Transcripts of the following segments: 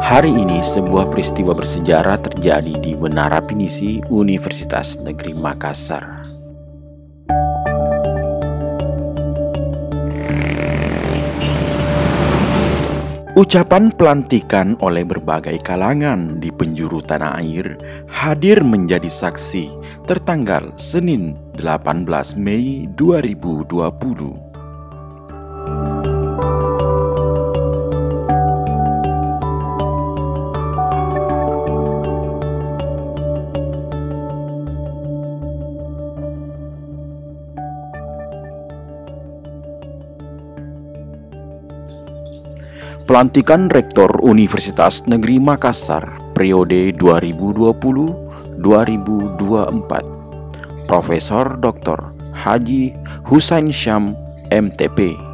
Hari ini sebuah peristiwa bersejarah terjadi di Menara Pinisi, Universitas Negeri Makassar. Ucapan pelantikan oleh berbagai kalangan di penjuru tanah air hadir menjadi saksi tertanggal Senin 18 Mei 2020. Pelantikan Rektor Universitas Negeri Makassar periode 2020-2024, Profesor Dr. Haji Husain Syam, MTP.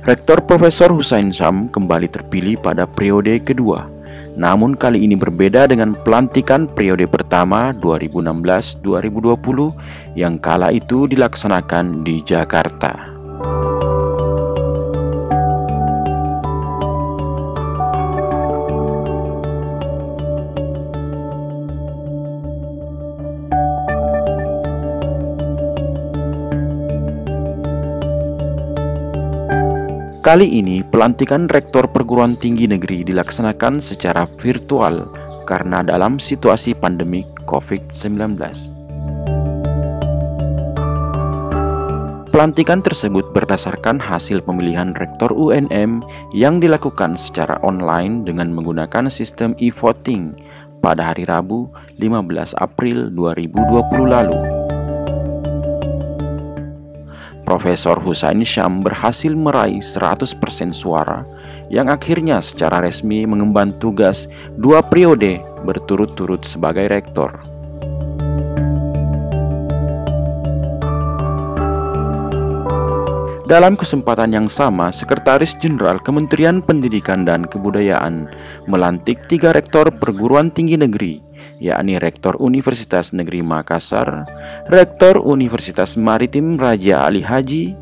Rektor Profesor Husain Syam kembali terpilih pada periode kedua. Namun kali ini berbeda dengan pelantikan periode pertama 2016-2020 yang kala itu dilaksanakan di Jakarta. Kali ini pelantikan Rektor Perguruan Tinggi Negeri dilaksanakan secara virtual karena dalam situasi pandemik COVID-19. Pelantikan tersebut berdasarkan hasil pemilihan Rektor UNM yang dilakukan secara online dengan menggunakan sistem e-voting pada hari Rabu 15 April 2020 lalu. Profesor Husain Syam berhasil meraih 100% suara yang akhirnya secara resmi mengemban tugas 2 periode berturut-turut sebagai rektor. Dalam kesempatan yang sama, Sekretaris Jenderal Kementerian Pendidikan dan Kebudayaan melantik 3 rektor perguruan tinggi negeri, yakni Rektor Universitas Negeri Makassar, Rektor Universitas Maritim Raja Ali Haji,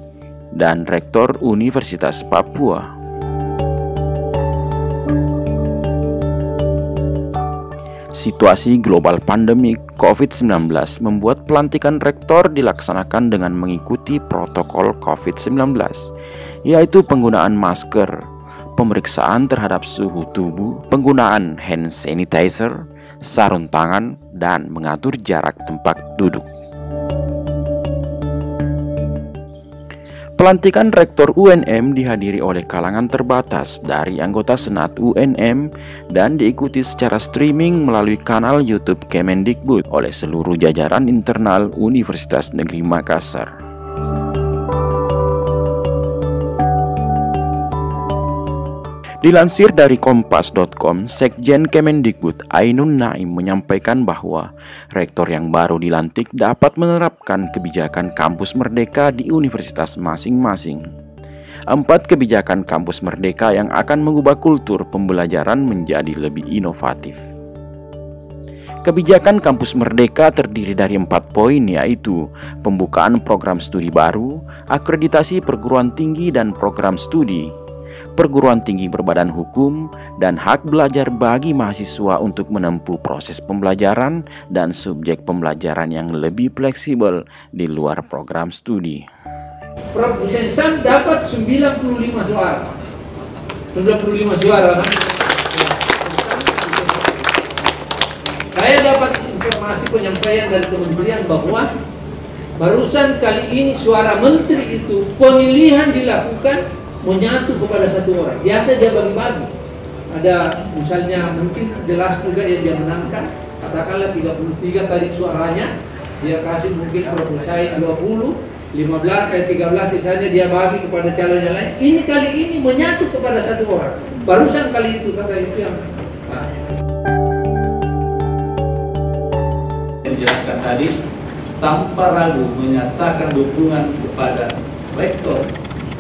dan Rektor Universitas Papua. Situasi global pandemik COVID-19 membuat pelantikan rektor dilaksanakan dengan mengikuti protokol COVID-19, yaitu penggunaan masker, pemeriksaan terhadap suhu tubuh, penggunaan hand sanitizer, sarung tangan, dan mengatur jarak tempat duduk. Pelantikan Rektor UNM dihadiri oleh kalangan terbatas dari anggota Senat UNM dan diikuti secara streaming melalui kanal YouTube Kemendikbud oleh seluruh jajaran internal Universitas Negeri Makassar. Dilansir dari kompas.com, Sekjen Kemendikbud Ainun Naim menyampaikan bahwa rektor yang baru dilantik dapat menerapkan kebijakan kampus merdeka di universitas masing-masing. 4 kebijakan kampus merdeka yang akan mengubah kultur pembelajaran menjadi lebih inovatif. Kebijakan kampus merdeka terdiri dari 4 poin, yaitu pembukaan program studi baru, akreditasi perguruan tinggi dan program studi, perguruan tinggi berbadan hukum, dan hak belajar bagi mahasiswa untuk menempuh proses pembelajaran dan subjek pembelajaran yang lebih fleksibel di luar program studi. Prof. Husain Syam dapat 95 suara. 95 suara kan? Saya dapat informasi penyampaian dari kementerian bahwa barusan kali ini suara menteri itu pemilihan dilakukan menyatu kepada satu orang. Biasa dia bagi-bagi. Ada misalnya mungkin jelas juga yang dia menangkan, katakanlah 33 tadi suaranya, dia kasih mungkin Prof. Husain 20, 15 kali 13 sisanya dia bagi kepada calon yang lain. Ini kali ini menyatu kepada satu orang. Barusan kali itu kata itu yang menjelaskan tadi, tanpa ragu menyatakan dukungan kepada Rektor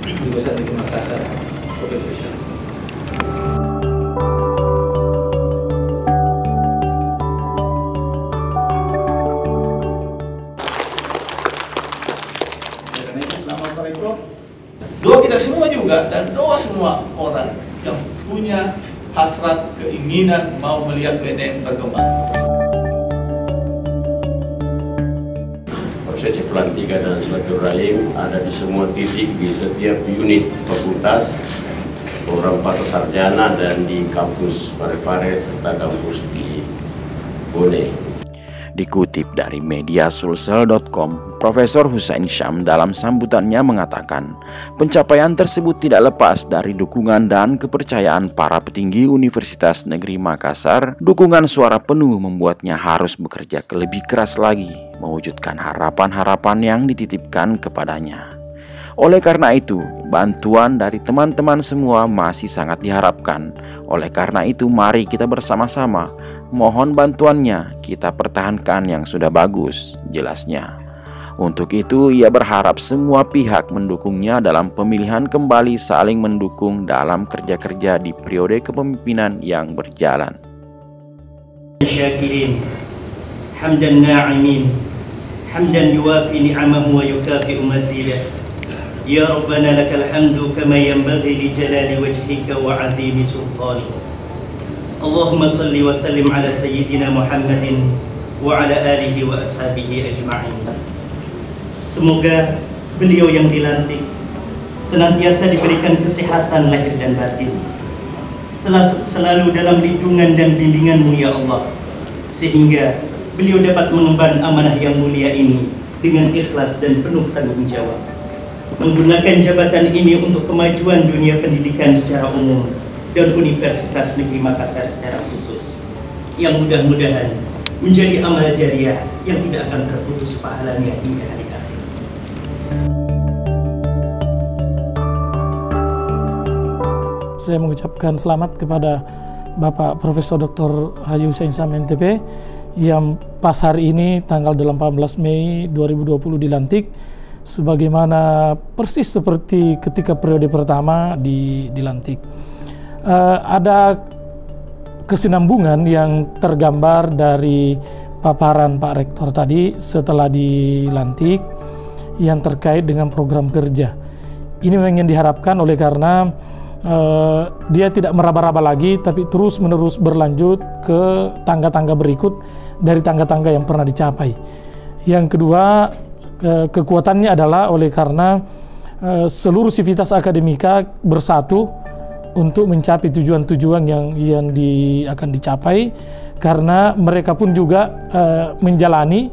Universitas Negeri Makassar, Profesor Syam. Doa kita semua juga dan doa semua orang yang punya hasrat keinginan mau melihat UNM berkembang. Proses pelantikan dan silaturahim ada di semua titik di setiap unit fakultas, program pasca sarjana dan di kampus Parepare serta kampus di Bone. Dikutip dari media sulsel.com, Profesor Hussein Syam dalam sambutannya mengatakan, pencapaian tersebut tidak lepas dari dukungan dan kepercayaan para petinggi Universitas Negeri Makassar. Dukungan suara penuh membuatnya harus bekerja lebih keras lagi, mewujudkan harapan-harapan yang dititipkan kepadanya. Oleh karena itu, bantuan dari teman-teman semua masih sangat diharapkan. Oleh karena itu, mari kita bersama-sama mohon bantuannya, kita pertahankan yang sudah bagus, jelasnya. Untuk itu, ia berharap semua pihak mendukungnya dalam pemilihan kembali, saling mendukung dalam kerja-kerja di periode kepemimpinan yang berjalan. Syakirin, hamdan na'imin, hamdan yuwafi ni'amahu wa yukafi'u mazidah. Ya Rabbana lakal hamdu kama yanbaghi li jalali wajhika wa 'azimi sultanik. Allahumma salli wa sallim ala sayyidina Muhammadin wa ala alihi wa ashabihi ajma'in. Semoga beliau yang dilantik senantiasa diberikan kesehatan lahir dan batin, selalu dalam lindungan dan bimbingan-Mu ya Allah, sehingga beliau dapat mengemban amanah yang mulia ini dengan ikhlas dan penuh tanggung jawab, menggunakan jabatan ini untuk kemajuan dunia pendidikan secara umum dan Universitas Negeri Makassar secara khusus, yang mudah-mudahan menjadi amal jariah yang tidak akan terputus pahalanya hingga hari akhir. Saya mengucapkan selamat kepada Bapak Profesor Dr. Haji Hussein Syam MTP yang pas hari ini tanggal 18 Mei 2020 dilantik, sebagaimana persis seperti ketika periode pertama dilantik. Ada kesinambungan yang tergambar dari paparan Pak Rektor tadi setelah dilantik yang terkait dengan program kerja. Ini memang yang diharapkan oleh karena dia tidak meraba-raba lagi, tapi terus-menerus berlanjut ke tangga-tangga berikut dari tangga-tangga yang pernah dicapai. Yang kedua, kekuatannya adalah oleh karena seluruh sivitas akademika bersatu untuk mencapai tujuan-tujuan yang akan dicapai, karena mereka pun juga menjalani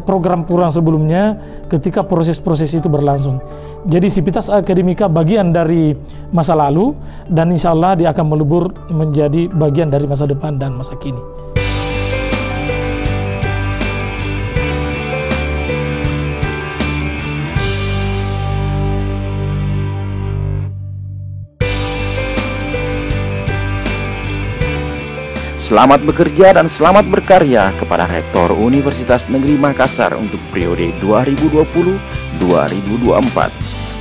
program-program sebelumnya ketika proses-proses itu berlangsung. Jadi sivitas akademika bagian dari masa lalu, dan insya Allah dia akan melebur menjadi bagian dari masa depan dan masa kini. Selamat bekerja dan selamat berkarya kepada Rektor Universitas Negeri Makassar untuk periode 2020-2024.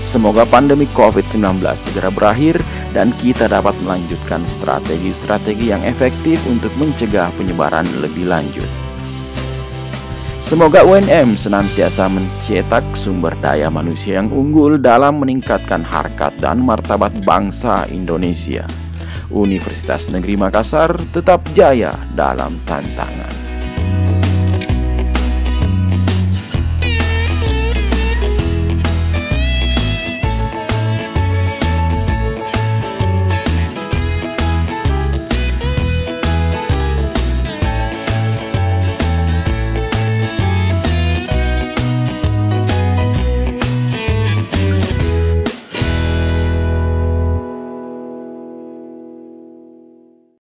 Semoga pandemi COVID-19 segera berakhir dan kita dapat melanjutkan strategi-strategi yang efektif untuk mencegah penyebaran lebih lanjut. Semoga UNM senantiasa mencetak sumber daya manusia yang unggul dalam meningkatkan harkat dan martabat bangsa Indonesia. Universitas Negeri Makassar tetap jaya dalam tantangan.